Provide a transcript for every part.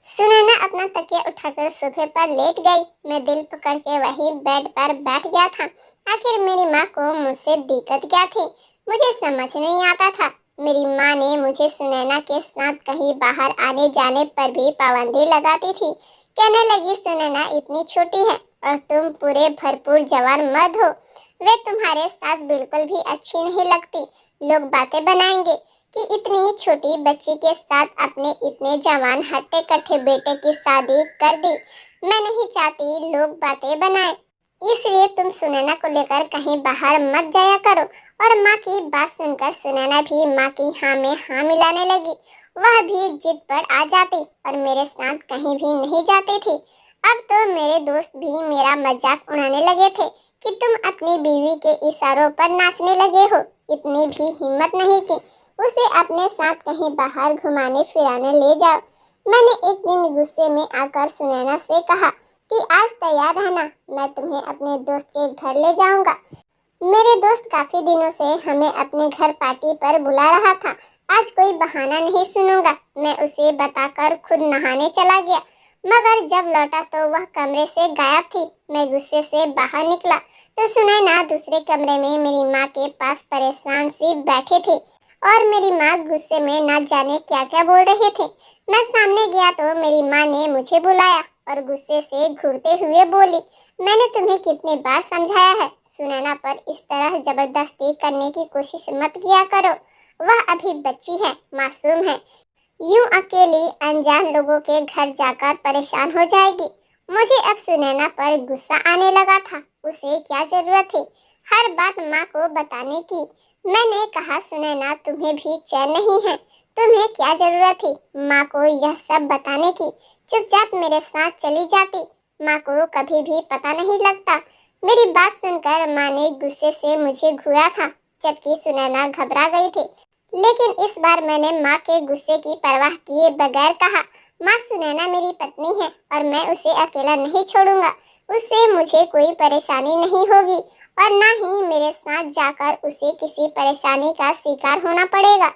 सुनैना अपना तकिया उठाकर सोफे पर लेट गई। मैं दिल पकड़ के वही बेड पर बैठ गया था। आखिर मेरी माँ को मुझसे दिक्कत क्या थी, मुझे समझ नहीं आता था। मेरी माँ ने मुझे सुनैना के साथ कहीं बाहर आने जाने पर भी पाबंदी लगाती थी। कहने लगी, सुनैना इतनी छोटी है और तुम पूरे भरपूर जवान मर्द हो, वे तुम्हारे साथ बिल्कुल भी अच्छी नहीं लगती। लोग बातें बनाएंगे कि इतनी छोटी बच्ची के साथ अपने इतने जवान हट्टे कट्टे बेटे की शादी कर दी। मैं नहीं चाहती लोग बातें बनाएं, इसलिए तुम सुनैना को लेकर कहीं बाहर मत जाया करो। और माँ की बात सुनकर सुनैना भी माँ की हाँ में हाँ मिलाने लगी। वह भी जिद पर आ जाती और मेरे साथ कहीं भी नहीं जाती थी। अब तो मेरे दोस्त भी मेरा मजाक उड़ाने लगे थे कि तुम अपनी बीवी के इशारों पर नाचने लगे हो। इतनी भी हिम्मत नहीं की उसे अपने साथ कहीं बाहर घुमाने फिराने ले जाओ। मैंने एक दिन गुस्से में आकर सुनैना से कहा कि आज तैयार रहना, मैं तुम्हें अपने दोस्त के घर ले जाऊंगा। मेरे दोस्त काफी दिनों से हमें अपने घर पार्टी पर बुला रहा था। आज कोई बहाना नहीं सुनूंगा। मैं उसे बताकर खुद नहाने चला गया, मगर जब लौटा तो वह कमरे से गायब थी। मैं गुस्से से बाहर निकला तो सुनैना दूसरे कमरे में मेरी माँ के पास परेशान सी बैठी थी और मेरी माँ गुस्से में ना जाने क्या क्या बोल रहे थे। मैं सामने गया तो मेरी माँ ने मुझे बुलाया और गुस्से से घूरते हुए बोली, मैंने तुम्हें कितनी बार समझाया है, सुनैना पर इस तरह जबरदस्ती करने की कोशिश मत किया करो। वह अभी बच्ची है, मासूम है, यूं अकेली अनजान लोगों के घर जाकर परेशान हो जाएगी। मुझे अब सुनैना पर गुस्सा आने लगा था। उसे क्या जरूरत थी हर बात माँ को बताने की। मैंने कहा, सुनैना तुम्हें भी चैन नहीं है, तुम्हें क्या जरूरत थी माँ को यह सब बताने की। चुपचाप मेरे साथ चली जाती, माँ को कभी भी पता नहीं लगता। मेरी बात सुनकर माँ ने गुस्से से मुझे घूरा था, जबकि सुनैना घबरा गई थी। लेकिन इस बार मैंने माँ के गुस्से की परवाह किए बगैर कहा, माँ सुनैना मेरी पत्नी है और मैं उसे अकेला नहीं छोड़ूंगा। उससे मुझे कोई परेशानी नहीं होगी और ना ही मेरे साथ जाकर उसे किसी परेशानी का शिकार होना पड़ेगा,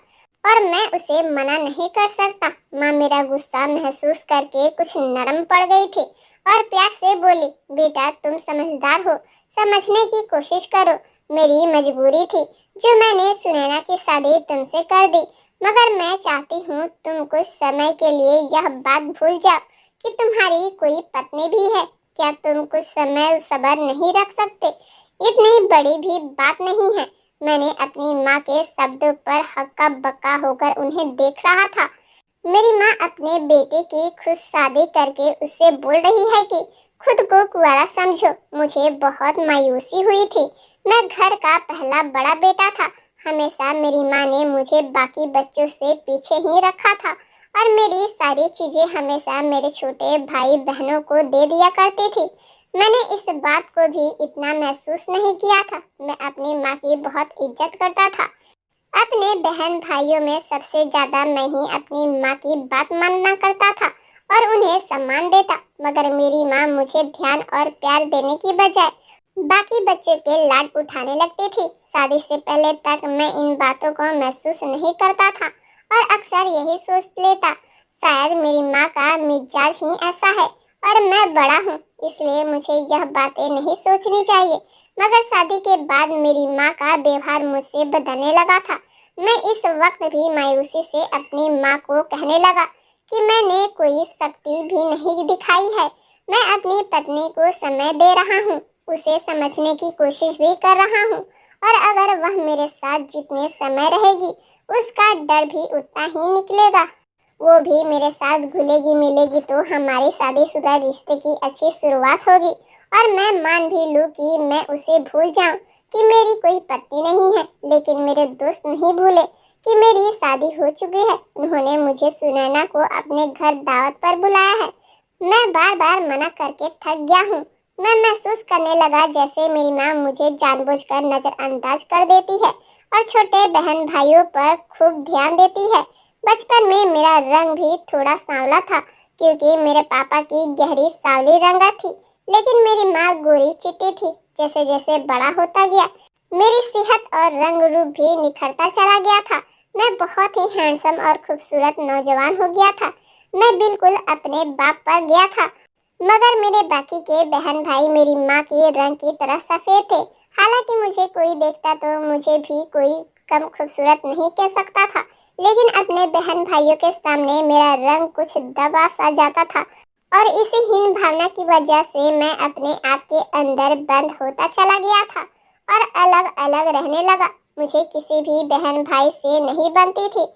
और मैं उसे मना नहीं कर सकता। माँ मेरा गुस्सा महसूस करके कुछ नरम पड़ गई थी और प्यार से बोली, बेटा तुम समझदार हो, समझने की कोशिश करो। मेरी मजबूरी थी जो मैंने सुनैना की शादी तुमसे कर दी, मगर मैं चाहती हूँ तुम कुछ समय के लिए यह बात भूल जाओ कि तुम्हारी कोई पत्नी भी है। क्या तुम कुछ समय सब्र नहीं रख सकते? इतनी बड़ी भी बात नहीं है। मैंने अपनी माँ के शब्दों पर हक्का बक्का होकर उन्हें देख रहा था। मेरी माँ अपने बेटे की खुद शादी करके उससे बोल रही है कि खुद को कुंवारा समझो। मुझे बहुत मायूसी हुई थी। मैं घर का पहला बड़ा बेटा था। हमेशा मेरी माँ ने मुझे बाकी बच्चों से पीछे ही रखा था और मेरी सारी चीजें हमेशा मेरे छोटे भाई बहनों को दे दिया करती थी। मैंने इस बात को भी इतना महसूस नहीं किया था। मैं अपनी माँ की बहुत इज्जत करता था। अपने बहन भाइयों में सबसे ज्यादा मैं ही अपनी माँ की बात मानना करता था और उन्हें सम्मान देता, मगर मेरी माँ मुझे ध्यान और प्यार देने की बजाय बाकी बच्चों के लाड उठाने लगती थी। शादी से पहले तक मैं इन बातों को महसूस नहीं करता था और अक्सर यही सोच लेता, शायद मेरी माँ का मिजाज ही ऐसा है और मैं बड़ा हूँ, इसलिए मुझे यह बातें नहीं सोचनी चाहिए। मगर शादी के बाद मेरी माँ का व्यवहार मुझसे बदलने लगा था। मैं इस वक्त भी मायूसी से अपनी माँ को कहने लगा कि मैंने कोई शक्ति भी नहीं दिखाई है। मैं अपनी पत्नी को समय दे रहा हूँ, उसे समझने की कोशिश भी कर रहा हूँ, और अगर वह मेरे साथ जितने समय रहेगी उसका डर भी उतना ही निकलेगा। वो भी मेरे साथ घुलेगी मिलेगी तो हमारी शादीशुदा रिश्ते की अच्छी शुरुआत होगी। और मैं मान भी लूँ कि मैं उसे भूल जाऊं कि मेरी कोई पत्नी नहीं है, लेकिन मेरे दोस्त नहीं भूले कि मेरी शादी हो चुकी है। उन्होंने मुझे सुनैना को अपने घर दावत पर बुलाया है। मैं बार बार मना करके थक गया हूँ। मैं महसूस करने लगा जैसे मेरी माँ मुझे जानबूझकर नजरअंदाज कर देती है और छोटे बहन भाइयों पर खूब ध्यान देती है। बचपन में मेरा रंग भी थोड़ा सांवला था क्योंकि मेरे पापा की गहरी सांवली रंगत थी, लेकिन मेरी माँ गोरी चिट्टी थी। जैसे जैसे बड़ा होता गया मेरी सेहत और रंग रूप भी निखरता चला गया था। मैं बहुत ही हैंडसम और खूबसूरत नौजवान हो गया था। मैं बिल्कुल अपने बाप पर गया था, मगर मेरे बाकी के बहन भाई मेरी माँ के रंग की तरह सफेद थे। हालांकि मुझे कोई देखता तो मुझे भी कोई कम खूबसूरत नहीं कह सकता था, लेकिन अपने बहन भाइयों के सामने मेरा रंग कुछ दबा सा जाता था और इसी हीन भावना की वजह से मैं अपने आप के अंदर बंद होता चला गया था और अलग अलग रहने लगा। मुझे किसी भी बहन भाई से नहीं बनती थी।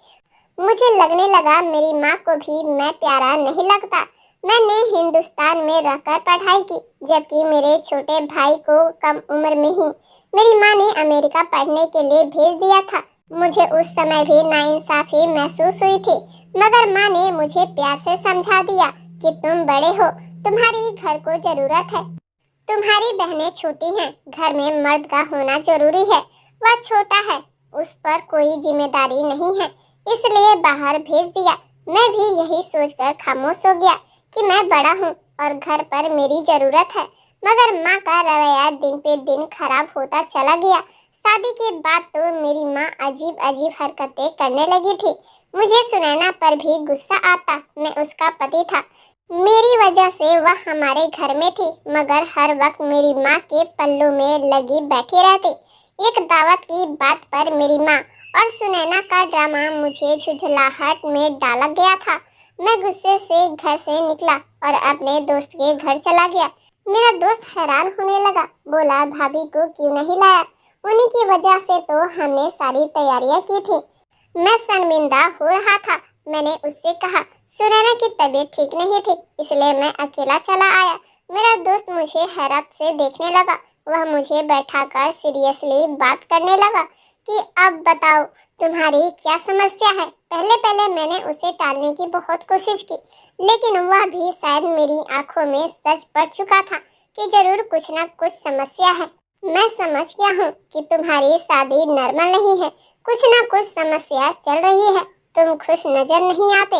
मुझे लगने लगा मेरी माँ को भी मैं प्यारा नहीं लगता। मैंने हिंदुस्तान में रहकर पढ़ाई की, जबकि मेरे छोटे भाई को कम उम्र में ही मेरी माँ ने अमेरिका पढ़ने के लिए भेज दिया था। मुझे उस समय भी नाइंसाफी महसूस हुई थी, मगर माँ ने मुझे प्यार से समझा दिया कि तुम बड़े हो, तुम्हारी घर को जरूरत है, तुम्हारी बहनें छोटी हैं, घर में मर्द का होना जरूरी है, वह छोटा है, उस पर कोई जिम्मेदारी नहीं है, इसलिए बाहर भेज दिया। मैं भी यही सोचकर खामोश हो गया कि मैं बड़ा हूँ और घर पर मेरी जरूरत है, मगर माँ का रवैया दिन पे दिन खराब होता चला गया। शादी के बाद तो मेरी माँ अजीब अजीब हरकतें करने लगी थी। मुझे सुनैना पर भी गुस्सा आता। मैं उसका पति था, मेरी वजह से वह हमारे घर में थी, मगर हर वक्त मेरी माँ के पल्लू में लगी बैठी रहती। एक दावत की बात पर मेरी माँ और सुनैना का ड्रामा मुझे झुंझलाहट में डाला गया था। मैं गुस्से से घर से निकला और अपने दोस्त के घर चला गया। मेरा दोस्त हैरान होने लगा, बोला भाभी को क्यों नहीं लाया? उन्हीं की वजह से तो हमने सारी तैयारियां की थी। मैं शर्मिंदा हो रहा था। मैंने उससे कहा सुनैना की तबीयत ठीक नहीं थी, इसलिए मैं अकेला चला आया। मेरा दोस्त मुझे हैरत से देखने लगा। वह मुझे बैठाकर सीरियसली बात करने लगा कि अब बताओ तुम्हारी क्या समस्या है। पहले पहले मैंने उसे टालने की बहुत कोशिश की, लेकिन वह भी शायद मेरी आंखों में सच पड़ चुका था कि जरूर कुछ न कुछ समस्या है। मैं समझ गया हूँ कि तुम्हारी शादी नॉर्मल नहीं है, कुछ न कुछ समस्या चल रही है, तुम खुश नजर नहीं आते।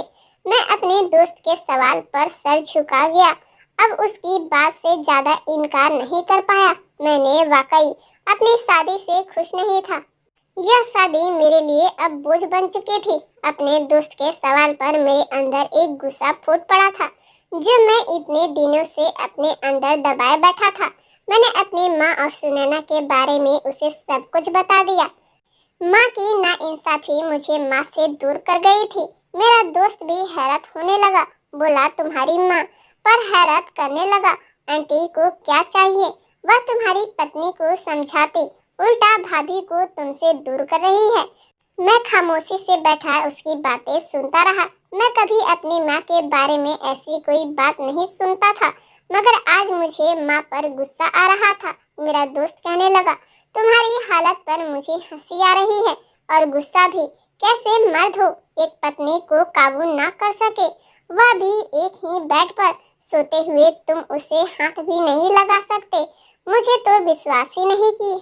मैं अपने दोस्त के सवाल पर सर झुका गया। अब उसकी बात से ज्यादा इनकार नहीं कर पाया। मैंने वाकई अपनी शादी से खुश नहीं था। यह शादी मेरे लिए अब बोझ बन चुकी थी। अपने दोस्त के सवाल पर मेरे अंदर एक गुस्सा फूट पड़ा था, जो मैं इतने दिनों से अपने अंदर दबाए बैठा था। मैंने अपनी माँ और सुनैना के बारे में उसे सब कुछ बता दिया। माँ की नाइंसाफी मुझे माँ से दूर कर गई थी। मेरा दोस्त भी हैरत होने लगा, बोला तुम्हारी माँ पर हैरत करने लगा। आंटी को क्या चाहिए? वह तुम्हारी पत्नी को समझाती, उल्टा भाभी को तुमसे दूर कर रही है। मैं खामोशी से बैठा उसकी बातें सुनता रहा। मैं कभी अपनी माँ के बारे में ऐसी कोई बात नहीं सुनता था, मगर आज मुझे माँ पर गुस्सा आ रहा था। मेरा दोस्त कहने लगा तुम्हारी हालत पर मुझे हंसी आ रही है और गुस्सा भी। कैसे मर्द हो एक पत्नी को काबू ना कर सके, वह भी एक ही बेड पर सोते हुए, तुम उसे हाथ भी नहीं लगा सकते। मुझे तो विश्वास ही नहीं की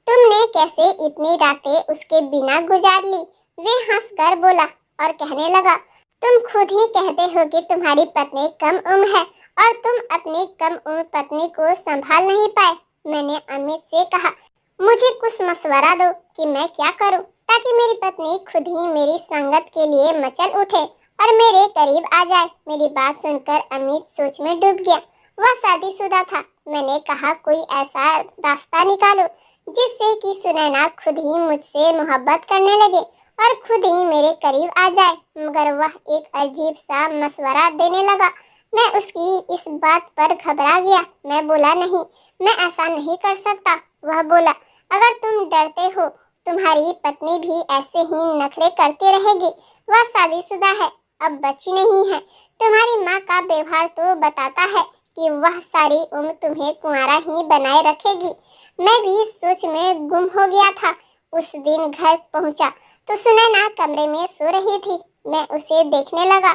तुमने कैसे इतनी रातें उसके बिना गुजार ली। वे हंसकर बोला और कहने लगा तुम खुद ही कहते हो कि तुम्हारी पत्नी कम उम्र है और तुम अपनी कम उम्र पत्नी को संभाल नहीं पाए। मैंने अमित से कहा मुझे कुछ मशवरा दो कि मैं क्या करूं ताकि मेरी पत्नी खुद ही मेरी संगत के लिए मचल उठे और मेरे करीब आ जाए। मेरी बात सुनकर अमित सोच में डूब गया। वह शादीशुदा था। मैंने कहा कोई ऐसा रास्ता निकालो जिससे कि सुनैना खुद ही मुझसे मोहब्बत करने लगे और खुद ही मेरे करीब आ जाए, मगर वह एक अजीब सा मशवरा देने लगा। मैं उसकी इस बात पर घबरा गया। मैं बोला नहीं, मैं ऐसा नहीं कर सकता। वह बोला अगर तुम डरते हो तुम्हारी पत्नी भी ऐसे ही नखरे करती रहेगी। वह शादीशुदा है, अब बच्ची नहीं है। तुम्हारी माँ का व्यवहार तो बताता है कि वह सारी उम्र तुम्हें कुंवारा ही बनाए रखेगी। मैं भी सोच में गुम हो गया था। उस दिन घर पहुंचा तो सुनैना कमरे में सो रही थी। मैं उसे देखने लगा।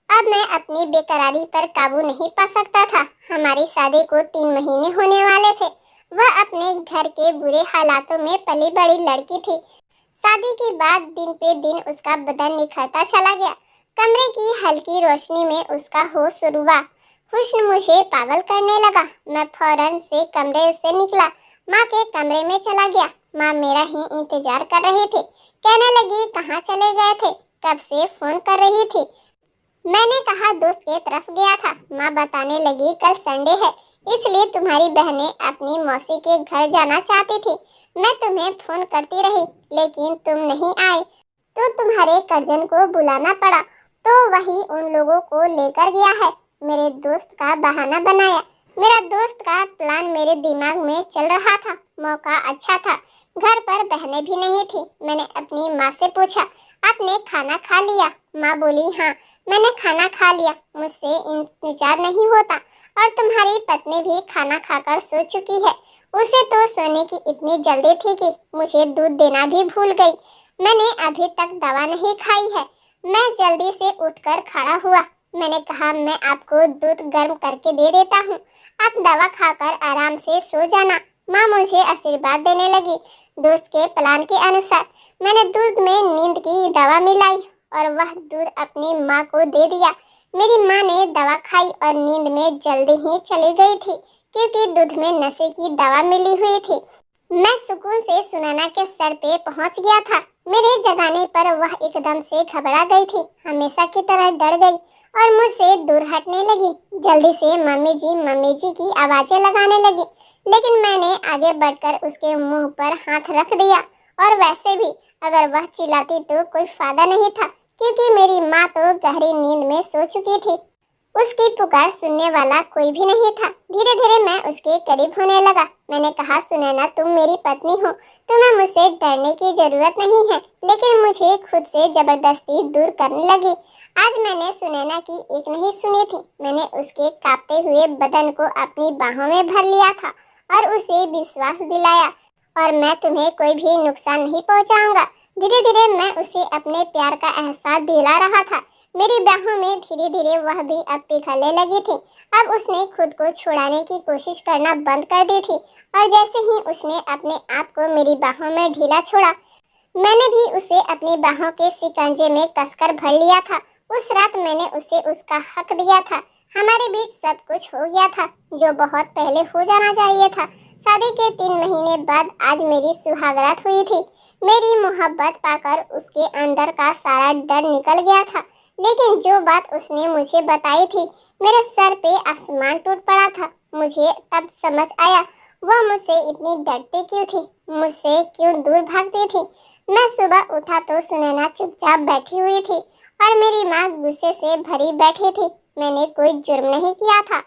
अब मैं अपनी बेकरारी पर काबू नहीं पा सकता था। हमारी शादी को 3 महीने होने वाले थे। वह अपने घर के बुरे हालातों में पली बड़ी लड़की थी। शादी के बाद दिन पे दिन उसका बदन निखरता चला गया। कमरे की हल्की रोशनी में उसका होश हुआ। हुस्न मुझे पागल करने लगा। मैं फौरन से कमरे से निकला, माँ के कमरे में चला गया। माँ मेरा ही इंतजार कर रही थी। कहने लगी कहाँ चले गए थे, कब से फोन कर रही थी। मैंने कहा दोस्त के तरफ गया था। माँ बताने लगी कल संडे है, इसलिए तुम्हारी बहनें अपनी मौसी के घर जाना चाहती थी। मैं तुम्हें फोन करती रही लेकिन तुम नहीं आए, तो तुम्हारे कर्जन को बुलाना पड़ा, तो वही उन लोगों को लेकर गया है। मेरे दोस्त का बहाना बनाया। मेरा दोस्त का प्लान मेरे दिमाग में चल रहा था। मौका अच्छा था, घर पर बहनें भी नहीं थी। मैंने अपनी माँ से पूछा, आपने खाना खा लिया? माँ बोली हाँ, मैंने खाना खा लिया, मुझसे इंतजार नहीं होता। और तुम्हारी पत्नी भी खाना खाकर सो चुकी है। उसे तो सोने की इतनी जल्दी थी कि मुझे दूध देना भी भूल गई। मैंने अभी तक दवा नहीं खाई है। मैं जल्दी से उठकर खड़ा हुआ। मैंने कहा मैं आपको दूध गर्म करके दे देता हूँ, आप दवा खाकर आराम से सो जाना। माँ मुझे आशीर्वाद देने लगी। दोस्त के प्लान के अनुसार मैंने दूध में नींद की दवा मिलाई और वह दूध अपनी माँ को दे दिया। मेरी माँ ने दवा खाई और नींद में जल्दी ही चली गई थी, क्योंकि दूध में नशे की दवा मिली हुई थी। मैं सुकून से सुनैना के सर पे पहुंच गया था। मेरे जगाने पर वह एकदम से घबरा गई थी, हमेशा की तरह डर गई और मुझसे दूर हटने लगी। जल्दी से मम्मी जी की आवाजें लगाने लगी, लेकिन मैंने आगे बढ़कर उसके मुंह पर हाथ रख दिया। और वैसे भी अगर वह चिल्लाती तो कोई फायदा नहीं था, क्योंकि मेरी माँ तो गहरी नींद में सो चुकी थी। उसकी पुकार सुनने वाला कोई भी नहीं था। धीरे धीरे मैं उसके करीब होने लगा। मैंने कहा सुनैना, तुम मेरी पत्नी हो, तुम्हें मुझसे डरने की जरूरत नहीं है। लेकिन मुझे खुद से जबरदस्ती दूर करने लगी। आज मैंने सुनैना की एक नहीं सुनी थी। मैंने उसके कांपते हुए बदन को अपनी बाहों में भर लिया था और उसे विश्वास दिलाया, और मैं तुम्हें कोई भी नुकसान नहीं पहुंचाऊंगा। धीरे धीरे मैं उसे अपने प्यार का एहसास दिला रहा था। मेरी बाहों में धीरे धीरे वह भी अब पिघलने लगी थी। अब उसने खुद को छुड़ाने की कोशिश करना बंद कर दी थी, और जैसे ही उसने अपने आप को मेरी बाहों में ढीला छोड़ा, मैंने भी उसे अपनी बाहों के शिकंजे में कसकर भर लिया था। उस रात मैंने उसे उसका हक दिया था। हमारे बीच सब कुछ हो गया था, जो बहुत पहले हो जाना चाहिए था। शादी के 3 महीने बाद आज मेरी सुहागरात हुई थी। मेरी मोहब्बत पाकर उसके अंदर का सारा डर निकल गया था। लेकिन जो बात उसने मुझे बताई थी, मेरे सर पे आसमान टूट पड़ा था। मुझे तब समझ आया वह मुझसे इतनी डरती क्यों थी, मुझसे क्यों दूर भागती थी। मैं सुबह उठा तो सुनैना चुपचाप बैठी हुई थी और मेरी माँ गुस्से से भरी बैठी थी। मैंने कोई जुर्म नहीं किया था,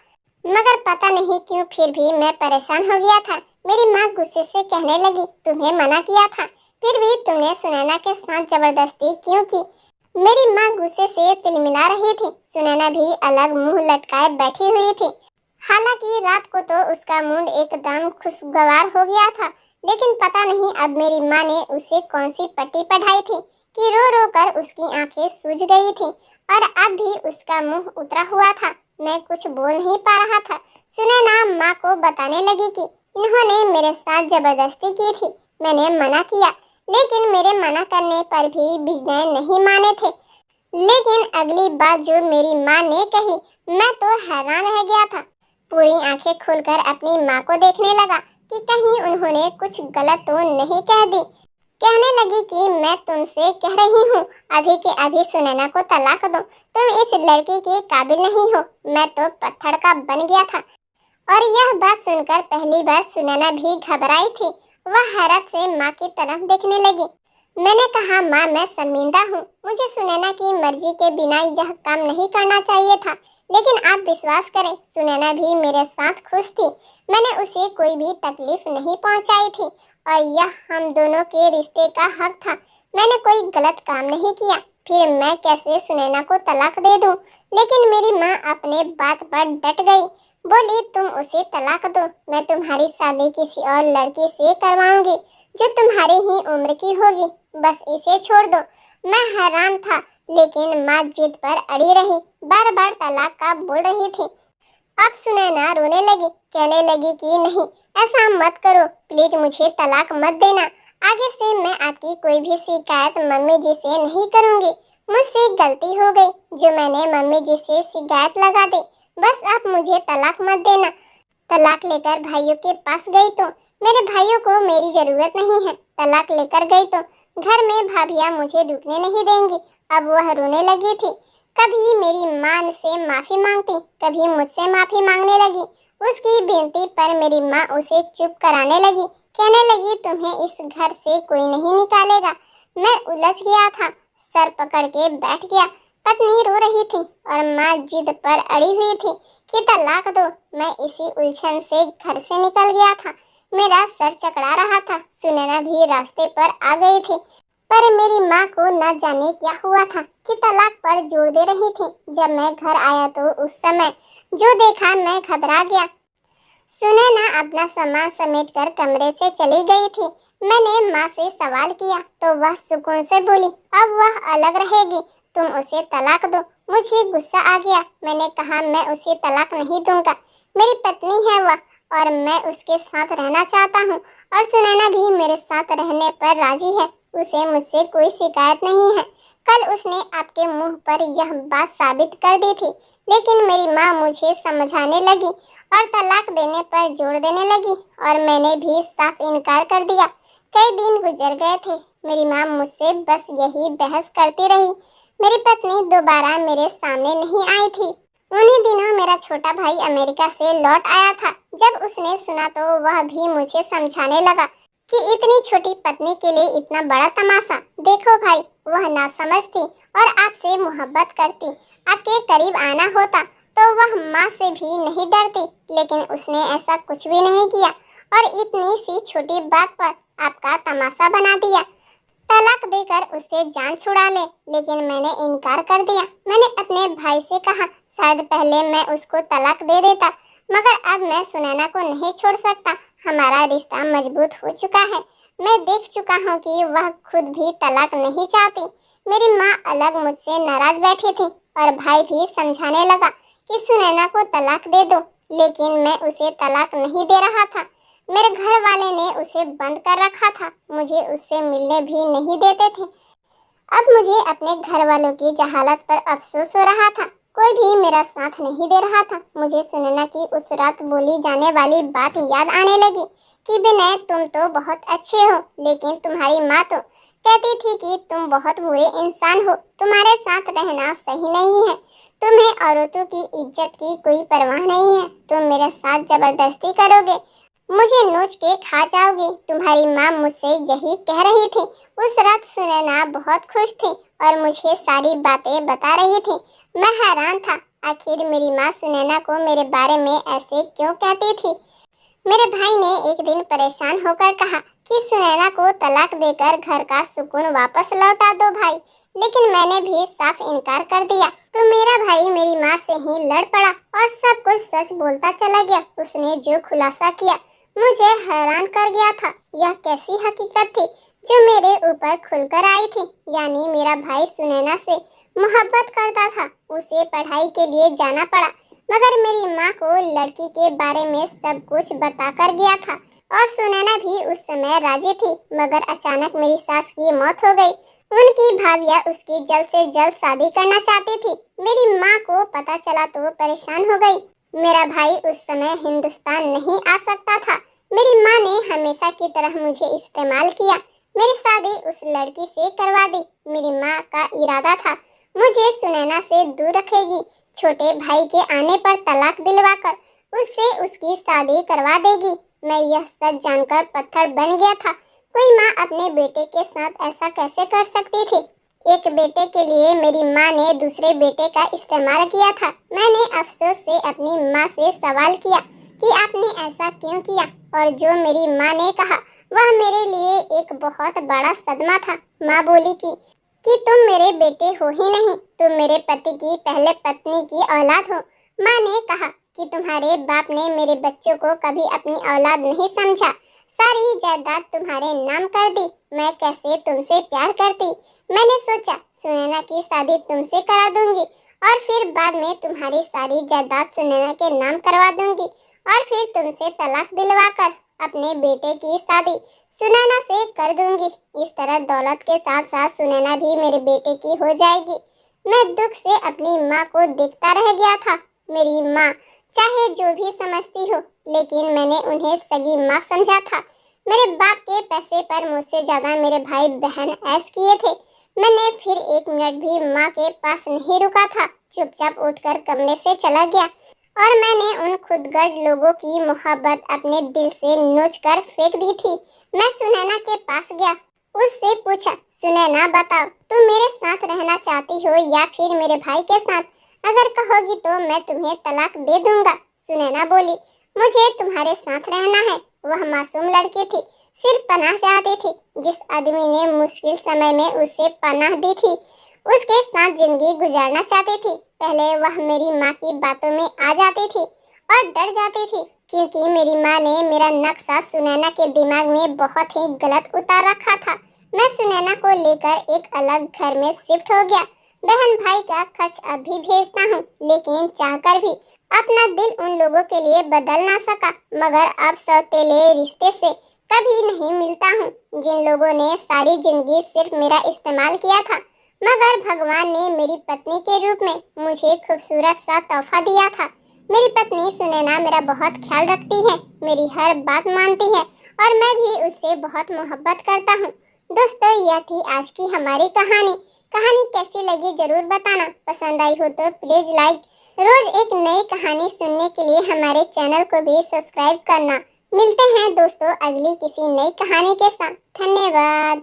मगर पता नहीं क्यों फिर भी मैं परेशान हो गया था। मेरी माँ गुस्से से कहने लगी, तुम्हें मना किया था, फिर भी तुमने सुनैना के साथ जबरदस्ती क्यों की? मेरी माँ गुस्से से तिलमिला रही थी। सुनैना भी अलग मुंह लटकाए बैठी हुई थी। हालांकि रात को तो उसका मूड एकदम खुशगवार हो गया था, लेकिन पता नहीं अब मेरी माँ ने उसे कौन सी पट्टी पढ़ाई थी कि रो रो कर उसकी आंखें सूज गई थी और अब भी उसका मुंह उतरा हुआ था। मैं कुछ बोल नहीं पा रहा था। सुनैना माँ को बताने लगी कि इन्होंने मेरे साथ जबरदस्ती की थी। मैंने मना किया, लेकिन मेरे मना करने पर भी विजय नहीं माने थे। लेकिन अगली बात जो मेरी माँ ने कही, मैं तो हैरान रह गया था। पूरी आंखें खोलकर अपनी माँ को देखने लगा कि कहीं उन्होंने कुछ गलत तो नहीं कह दी। कहने लगी कि मैं तुमसे कह रही हूँ, अभी के अभी सुनैना को तलाक दो, तुम इस लड़की के काबिल नहीं हो। मैं तो पत्थर का बन गया था। और यह बात सुनकर पहली बार सुनैना भी घबराई थी। वह हैरत से माँ की तरफ देखने लगी। मैंने कहा, माँ मैं शर्मिंदा हूँ, मुझे सुनैना की मर्जी के बिना यह काम नहीं करना चाहिए था। लेकिन आप विश्वास करें, सुनैना भी मेरे साथ खुश थी। मैंने उसे कोई भी तकलीफ नहीं पहुँचाई थी और यह हम दोनों के रिश्ते का हक था। मैंने कोई गलत काम नहीं किया, फिर मैं कैसे सुनैना को तलाक दे दूँ? लेकिन मेरी माँ अपने बात पर डट गई। बोली, तुम उसे तलाक दो, मैं तुम्हारी शादी किसी और लड़की से करवाऊंगी जो तुम्हारी ही उम्र की होगी, बस इसे छोड़ दो। मैं हैरान था, लेकिन माँ जिद पर अड़ी रही, बार बार तलाक का बोल रही थी। अब सुनैना रोने लगी, कहने लगी कि नहीं, ऐसा मत करो, प्लीज मुझे तलाक मत देना। आगे से मैं आपकी कोई भी शिकायत मम्मी जी से नहीं करूंगी। मुझसे गलती हो गई जो मैंने मम्मी जी से शिकायत लगा दी। बस आप मुझे तलाक मत देना। तलाक लेकर भाइयों के पास गई तो मेरे भाइयों को मेरी जरूरत नहीं है। तलाक लेकर गई तो घर में भाभियाँ मुझे रुकने नहीं देंगी। अब वह रोने लगी थी। कभी मेरी माँ से माफी मांगती, कभी मुझसे माफी मांगने लगी। उसकी विनती पर मेरी माँ उसे चुप कराने लगी, कहने लगी तुम्हें इस घर से कोई नहीं निकालेगा। मैं उलझ गया था, सर पकड़ के बैठ गया। पत्नी रो रही थी और माँ जिद पर अड़ी हुई थी कि तलाक दो। मैं इसी उलझन से घर से निकल गया था। मेरा सर चकरा रहा था। सुनैना भी रास्ते पर आ गई थी, पर मेरी माँ को न जाने क्या हुआ था कि तलाक पर जोर दे रही थी। जब मैं घर आया तो उस समय जो देखा मैं घबरा गया। सुनैना अपना सामान समेटकर कमरे से चली गई थी। मैंने माँ से सवाल किया तो वह सुकून से बोली, अब वह अलग रहेगी, तुम उसे तलाक दो। मुझे गुस्सा आ गया। मैंने कहा मैं उसे तलाक नहीं दूंगा। मेरी पत्नी है वह और मैं उसके साथ रहना चाहता हूँ और सुनैना भी मेरे साथ रहने पर राजी है। उसे मुझसे कोई शिकायत नहीं है। कल उसने आपके मुंह पर यह बात साबित कर दी थी, लेकिन मेरी माँ मुझे समझाने लगी और तलाक देने पर जोर देने लगी और मैंने भी साफ इनकार कर दिया। कई दिन गुजर गए थे। मेरी माँ मुझसे बस यही बहस करती रही। मेरी पत्नी दोबारा मेरे सामने नहीं आई थी। उन्हीं दिनों मेरा छोटा भाई अमेरिका से लौट आया था। जब उसने सुना तो वह भी मुझे समझाने लगा कि इतनी छोटी पत्नी के लिए इतना बड़ा तमाशा। देखो भाई, वह नासमझ थी और आपसे मोहब्बत करती। आपके करीब आना होता तो वह माँ से भी नहीं डरती, लेकिन उसने ऐसा कुछ भी नहीं किया और इतनी सी छोटी बात पर आपका तमाशा बना दिया। तलाक देकर उससे जान छुड़ा ले, लेकिन मैंने इनकार कर दिया। मैंने अपने भाई से कहा शायद पहले मैं उसको तलाक दे देता, मगर अब मैं सुनैना को नहीं छोड़ सकता। हमारा रिश्ता मजबूत हो चुका है। मैं देख चुका हूँ कि वह खुद भी तलाक नहीं चाहती। मेरी माँ अलग मुझसे नाराज बैठी थी और भाई भी समझाने लगा कि सुनैना को तलाक दे दो, लेकिन मैं उसे तलाक नहीं दे रहा था। मेरे घर वाले ने उसे बंद कर रखा था, मुझे उससे मिलने भी नहीं देते थे। अब मुझे अपने घर वालों की जहालत पर अफसोस हो रहा था। कोई भी मेरा साथ नहीं दे रहा था। मुझे सुनैना की उस रात बोली जाने वाली बात याद आने लगी कि विनय तुम तो बहुत अच्छे हो, लेकिन तुम्हारी माँ तो कहती थी कि तुम बहुत बुरे इंसान हो, तुम्हारे साथ रहना सही नहीं है, तुम्हें औरतों की इज्जत की कोई परवाह नहीं है, तुम मेरे साथ जबरदस्ती करोगे, मुझे नोच के खा जाओगे। तुम्हारी माँ मुझसे यही कह रही थी। उस रात सुनैना बहुत खुश थी और मुझे सारी बातें बता रही थी। मैं हैरान था, आखिर मेरी माँ सुनैना को मेरे बारे में ऐसे क्यों कहती थी। मेरे भाई ने एक दिन परेशान होकर कहा कि सुनैना को तलाक देकर घर का सुकून वापस लौटा दो भाई, लेकिन मैंने भी साफ इनकार कर दिया। तो मेरा भाई मेरी माँ से ही लड़ पड़ा और सब कुछ सच बोलता चला गया। उसने जो खुलासा किया मुझे हैरान कर गया था। यह कैसी हकीकत थी जो मेरे ऊपर खुलकर आई थी। यानी मेरा भाई सुनैना से मोहब्बत करता था। उसे पढ़ाई के लिए जाना पड़ा, मगर मेरी माँ को लड़की के बारे में सब कुछ बताकर गया था और सुनैना भी उस समय राजी थी। मगर अचानक मेरी सास की मौत हो गई। उनकी भाभिया उसकी जल्द से जल्द शादी करना चाहती थी। मेरी माँ को पता चला तो परेशान हो गई। मेरा भाई उस समय हिंदुस्तान नहीं आ सकता था। मेरी माँ ने हमेशा की तरह मुझे इस्तेमाल किया। मेरी शादी उस लड़की से करवा दी। मेरी माँ का इरादा था मुझे सुनैना से दूर रखेगी। छोटे भाई के आने पर तलाक दिलवाकर उससे उसकी शादी करवा देगी। मैं यह सच जानकर पत्थर बन गया था। कोई माँ अपने बेटे के साथ ऐसा कैसे कर सकती थी। एक बेटे के लिए मेरी माँ ने दूसरे बेटे का इस्तेमाल किया था। मैंने अफसोस से अपनी माँ से सवाल किया कि आपने ऐसा क्यों किया, और जो मेरी माँ ने कहा वह मेरे लिए एक बहुत बड़ा सदमा था। माँ बोली कि तुम मेरे बेटे हो ही नहीं, तुम मेरे पति की पहले पत्नी की औलाद हो। माँ ने कहा कि तुम्हारे बाप ने मेरे बच्चों को कभी अपनी औलाद नहीं समझा, सारी जायदाद तुम्हारे नाम कर दी। मैं कैसे तुमसे प्यार करती। मैंने सोचा सुनैना की शादी तुमसे करा दूंगी और फिर बाद में तुम्हारी सारी जायदाद सुनैना के नाम करवा दूंगी और फिर तुमसे तलाक दिलवाकर अपने बेटे की शादी सुनैना से कर दूंगी। इस तरह दौलत के साथ साथ सुनैना भी मेरे बेटे की हो जाएगी। मैं दुख से अपनी माँ को देखता रह गया था। मेरी माँ चाहे जो भी समझती हो, लेकिन मैंने उन्हें सगी माँ समझा था। मेरे बाप के पैसे पर मुझसे ज्यादा मेरे भाई बहन ऐश किए थे। मैंने फिर 1 मिनट भी माँ के पास नहीं रुका था, चुपचाप उठकर कमरे से चला गया और मैंने उन खुदगर्ज लोगों की मोहब्बत अपने दिल से नोच कर फेंक दी थी। मैं सुनैना के पास गया, उससे पूछा, सुनैना बताओ, तुम मेरे साथ रहना चाहती हो या फिर मेरे भाई के साथ? अगर कहोगी तो मैं तुम्हें तलाक दे दूंगा। सुनैना बोली, मुझे तुम्हारे साथ रहना है। वह मासूम लड़की थी, सिर्फ पनाह चाहती थी। जिस आदमी ने मुश्किल समय में उसे पनाह दी थी, उसके साथ जिंदगी गुजारना चाहती थी। पहले वह मेरी माँ की बातों में आ जाती थी और डर जाती थी, क्योंकि मेरी माँ ने मेरा नक्शा सुनैना के दिमाग में बहुत ही गलत उतार रखा था। मैं सुनैना को लेकर एक अलग घर में शिफ्ट हो गया। बहन भाई का खर्च अभी भेजता हूँ, लेकिन चाहकर भी अपना दिल उन लोगों के लिए बदल ना सका। मगर अब सौतेले रिश्ते से कभी नहीं मिलता हूँ, जिन लोगों ने सारी जिंदगी सिर्फ मेरा इस्तेमाल किया था। मगर भगवान ने मेरी पत्नी के रूप में मुझे खूबसूरत सा तोहफा दिया था। मेरी पत्नी सुनैना मेरा बहुत ख्याल रखती है, मेरी हर बात मानती है और मैं भी उससे बहुत मोहब्बत करता हूँ। दोस्तों, यह थी आज की हमारी कहानी। कहानी कैसी लगी जरूर बताना। पसंद आई हो तो प्लीज लाइक। रोज एक नई कहानी सुनने के लिए हमारे चैनल को भी सब्सक्राइब करना। मिलते हैं दोस्तों अगली किसी नई कहानी के साथ। धन्यवाद।